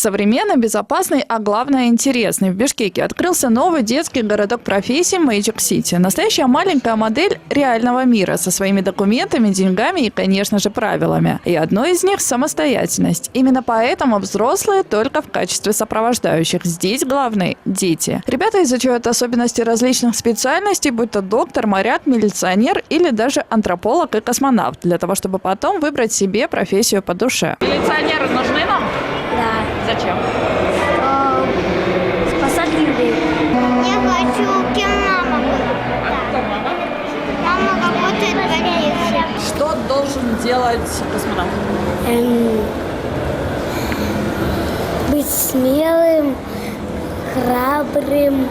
Современный, безопасный, а главное интересный. В Бишкеке открылся новый детский городок профессий Magic City. Настоящая маленькая модель реального мира со своими документами, деньгами и, конечно же, правилами. И одно из них – самостоятельность. Именно поэтому взрослые только в качестве сопровождающих. Здесь главные – дети. Ребята изучают особенности различных специальностей, будь то доктор, моряк, милиционер или даже антрополог и космонавт, для того, чтобы потом выбрать себе профессию по душе. Милиционеры нужны нам? Да. Зачем? Спасать людей. Я хочу, кем мама была. А кто мама? Мама работает в больнице. Что должен делать космонавт? Быть смелым, храбрым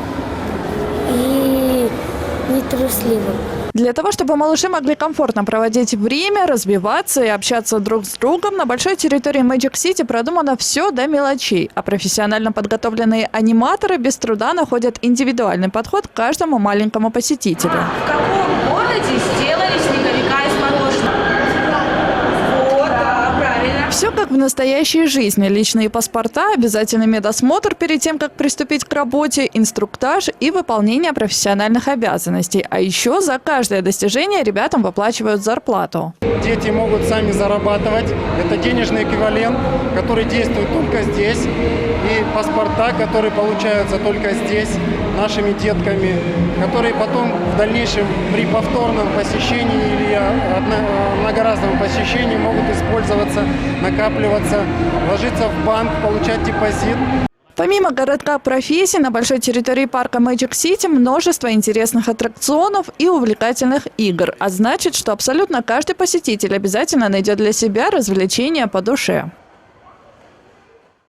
и нетрусливым. Для того, чтобы малыши могли комфортно проводить время, развиваться и общаться друг с другом, на большой территории Magic City продумано все до мелочей. А профессионально подготовленные аниматоры без труда находят индивидуальный подход к каждому маленькому посетителю. В каком городе сделали снеговика из мороженого? Вот, да, правильно. Все как в настоящей жизни. Личные паспорта, обязательный медосмотр перед тем, как приступить к работе, инструктаж и выполнение профессиональных обязанностей. А еще за каждое достижение ребятам выплачивают зарплату. Дети могут сами зарабатывать. Это денежный эквивалент, который действует только здесь. И паспорта, которые получаются только здесь, нашими детками, которые потом в дальнейшем при повторном посещении или многоразовом посещении могут использоваться, накапливаться, ложиться в банк, получать депозит. Помимо городка профессий, на большой территории парка Magic City множество интересных аттракционов и увлекательных игр. А значит, что абсолютно каждый посетитель обязательно найдет для себя развлечения по душе.